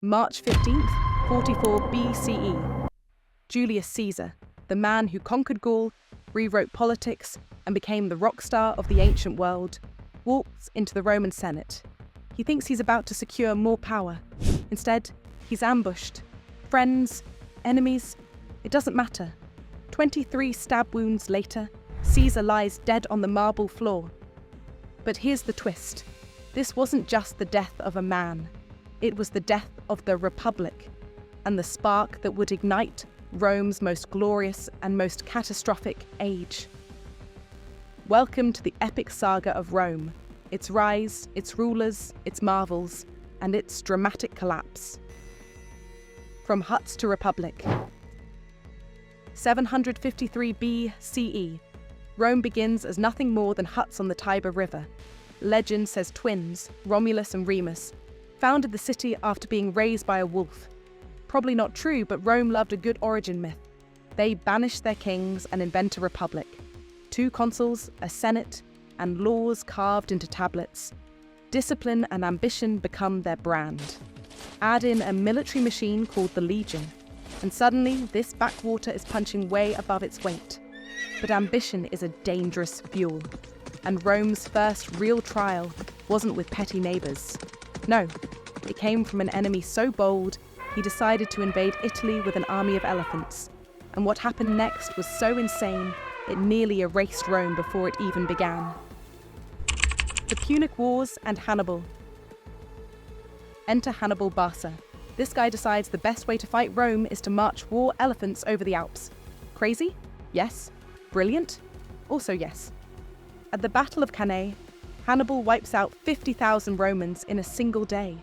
March 15th, 44 BCE. Julius Caesar, the man who conquered Gaul, rewrote politics, and became the rock star of the ancient world, walks into the Roman Senate. He thinks he's about to secure more power. Instead, he's ambushed. Friends, enemies, it doesn't matter. 23 stab wounds later, Caesar lies dead on the marble floor. But here's the twist. This wasn't just the death of a man. It was the death of the Republic, and the spark that would ignite Rome's most glorious and most catastrophic age. Welcome to the epic saga of Rome, its rise, its rulers, its marvels, and its dramatic collapse. From huts to republic. 753 BCE. Rome begins as nothing more than huts on the Tiber River. Legend says twins, Romulus and Remus, founded the city after being raised by a wolf. Probably not true, but Rome loved a good origin myth. They banished their kings and invent a republic. 2 consuls, a senate, and laws carved into tablets. Discipline and ambition become their brand. Add in a military machine called the Legion, and suddenly this backwater is punching way above its weight. But ambition is a dangerous fuel, and Rome's first real trial wasn't with petty neighbours. No, it came from an enemy so bold, he decided to invade Italy with an army of elephants. And what happened next was so insane, it nearly erased Rome before it even began. The Punic Wars and Hannibal. Enter Hannibal Barca. This guy decides the best way to fight Rome is to march war elephants over the Alps. Crazy? Yes. Brilliant? Also yes. At the Battle of Cannae, Hannibal wipes out 50,000 Romans in a single day.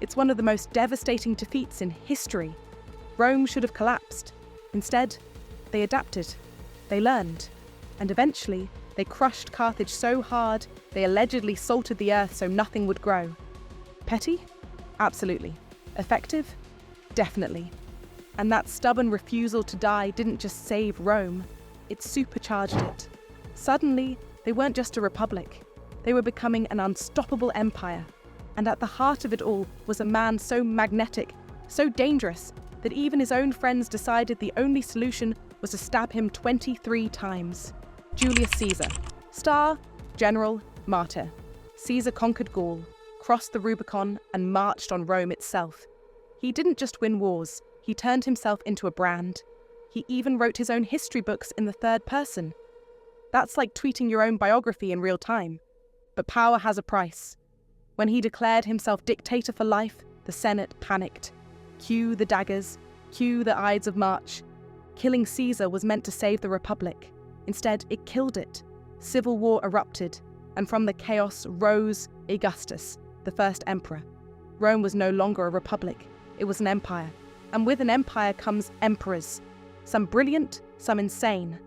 It's one of the most devastating defeats in history. Rome should have collapsed. Instead, they adapted. They learned. And eventually, they crushed Carthage so hard, they allegedly salted the earth so nothing would grow. Petty? Absolutely. Effective? Definitely. And that stubborn refusal to die didn't just save Rome, it supercharged it. Suddenly, they weren't just a republic. They were becoming an unstoppable empire. And at the heart of it all was a man so magnetic, so dangerous, that even his own friends decided the only solution was to stab him 23 times. Julius Caesar. Star, general, martyr. Caesar conquered Gaul, crossed the Rubicon, and marched on Rome itself. He didn't just win wars, he turned himself into a brand. He even wrote his own history books in the third person. That's like tweeting your own biography in real time. But power has a price. When he declared himself dictator for life, the Senate panicked. Cue the daggers, cue the Ides of March. Killing Caesar was meant to save the Republic. Instead, it killed it. Civil war erupted, and from the chaos rose Augustus, the first emperor. Rome was no longer a republic, it was an empire. And with an empire comes emperors. Some brilliant, some insane.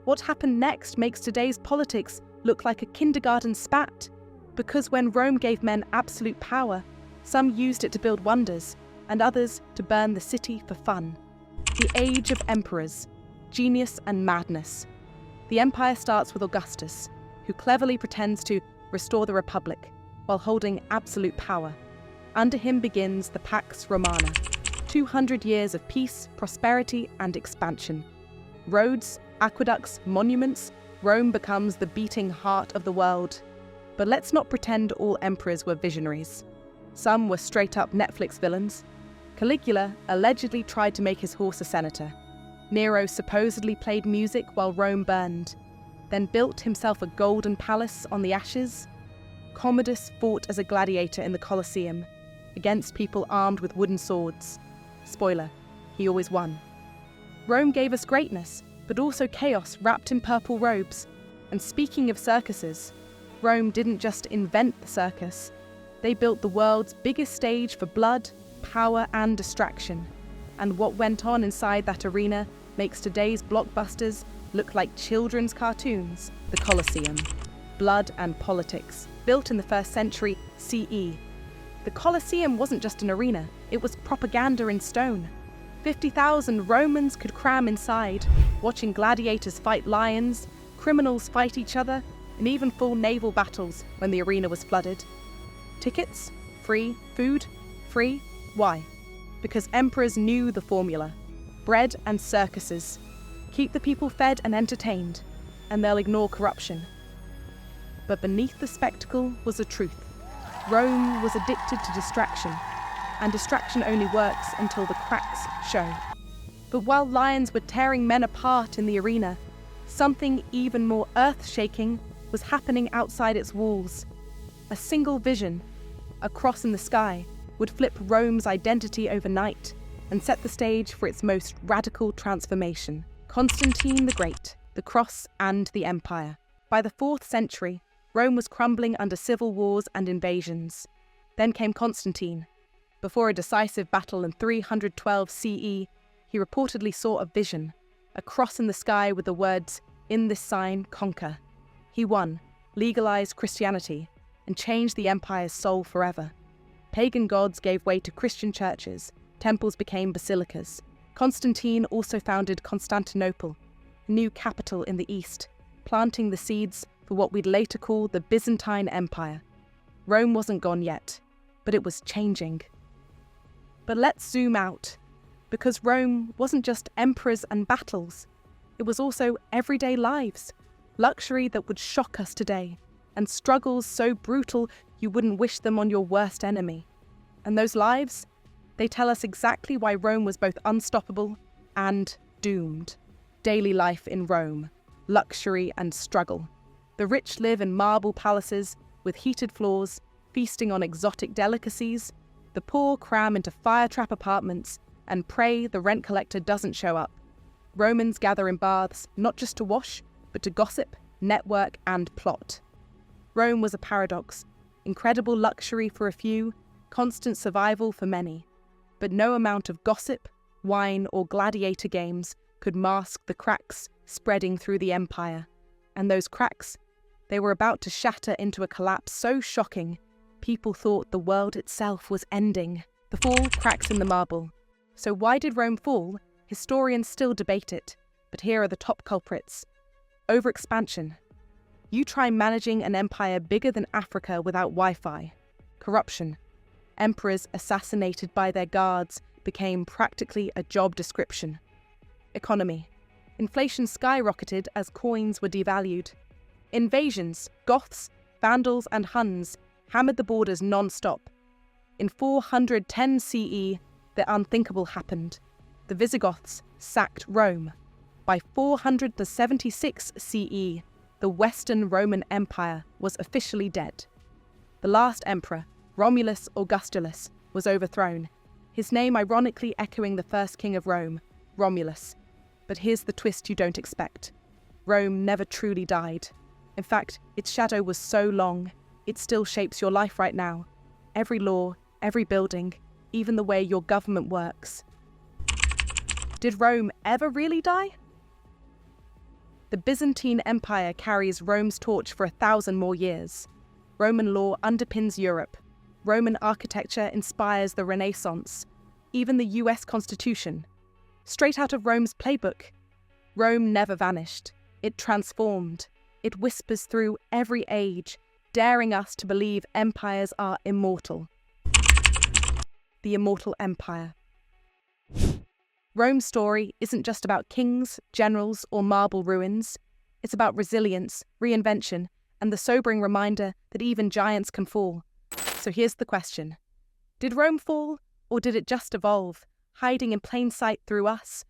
What happened next makes today's politics look like a kindergarten spat. Because when Rome gave men absolute power, some used it to build wonders, and others to burn the city for fun. The age of emperors, genius and madness. The empire starts with Augustus, who cleverly pretends to restore the Republic while holding absolute power. Under him begins the Pax Romana, 200 years of peace, prosperity, and expansion. Roads, aqueducts, monuments, Rome becomes the beating heart of the world. But let's not pretend all emperors were visionaries. Some were straight-up Netflix villains. Caligula allegedly tried to make his horse a senator. Nero supposedly played music while Rome burned, then built himself a golden palace on the ashes. Commodus fought as a gladiator in the Colosseum, against people armed with wooden swords. Spoiler, he always won. Rome gave us greatness, but also chaos wrapped in purple robes. And speaking of circuses, Rome didn't just invent the circus, they built the world's biggest stage for blood, power, and distraction. And what went on inside that arena makes today's blockbusters look like children's cartoons. The Colosseum. Blood and politics. Built in the 1st century CE. The Colosseum wasn't just an arena, it was propaganda in stone. 50,000 Romans could cram inside, watching gladiators fight lions, criminals fight each other, and even full naval battles when the arena was flooded. Tickets? Free. Food? Free. Why? Because emperors knew the formula: bread and circuses. Keep the people fed and entertained, and they'll ignore corruption. But beneath the spectacle was the truth. Rome was addicted to distraction, and distraction only works until the cracks show. But while lions were tearing men apart in the arena, something even more earth-shaking was happening outside its walls. A single vision, a cross in the sky, would flip Rome's identity overnight and set the stage for its most radical transformation. Constantine the Great, the Cross and the Empire. By the 4th century, Rome was crumbling under civil wars and invasions. Then came Constantine. Before a decisive battle in 312 CE, he reportedly saw a vision, a cross in the sky with the words, "In this sign, conquer." He won, legalized Christianity, and changed the empire's soul forever. Pagan gods gave way to Christian churches, temples became basilicas. Constantine also founded Constantinople, a new capital in the east, planting the seeds for what we'd later call the Byzantine Empire. Rome wasn't gone yet, but it was changing. But let's zoom out, because Rome wasn't just emperors and battles. It was also everyday lives, luxury that would shock us today, and struggles so brutal you wouldn't wish them on your worst enemy. And those lives, they tell us exactly why Rome was both unstoppable and doomed. Daily life in Rome, luxury and struggle. The rich live in marble palaces with heated floors, feasting on exotic delicacies. The poor cram into fire-trap apartments and pray the rent collector doesn't show up. Romans gather in baths not just to wash, but to gossip, network, and plot. Rome was a paradox: incredible luxury for a few, constant survival for many. But no amount of gossip, wine, or gladiator games could mask the cracks spreading through the empire. And those cracks, they were about to shatter into a collapse so shocking, people thought the world itself was ending. The fall cracks in the marble. So why did Rome fall? Historians still debate it, but here are the top culprits. Overexpansion. You try managing an empire bigger than Africa without Wi-Fi. Corruption. Emperors assassinated by their guards became practically a job description. Economy. Inflation skyrocketed as coins were devalued. Invasions, Goths, Vandals and Huns hammered the borders non-stop. In 410 CE, the unthinkable happened. The Visigoths sacked Rome. By 476 CE, the Western Roman Empire was officially dead. The last emperor, Romulus Augustulus, was overthrown, his name ironically echoing the first king of Rome, Romulus. But here's the twist you don't expect. Rome never truly died. In fact, its shadow was so long, it still shapes your life right now. Every law, every building, even the way your government works. Did Rome ever really die? The Byzantine Empire carries Rome's torch for 1,000 more years. Roman law underpins Europe. Roman architecture inspires the Renaissance, even the US Constitution. Straight out of Rome's playbook. Rome never vanished. It transformed. It whispers through every age, daring us to believe empires are immortal. The immortal empire. Rome's story isn't just about kings, generals, or marble ruins. It's about resilience, reinvention, and the sobering reminder that even giants can fall. So here's the question. Did Rome fall, or did it just evolve, hiding in plain sight through us,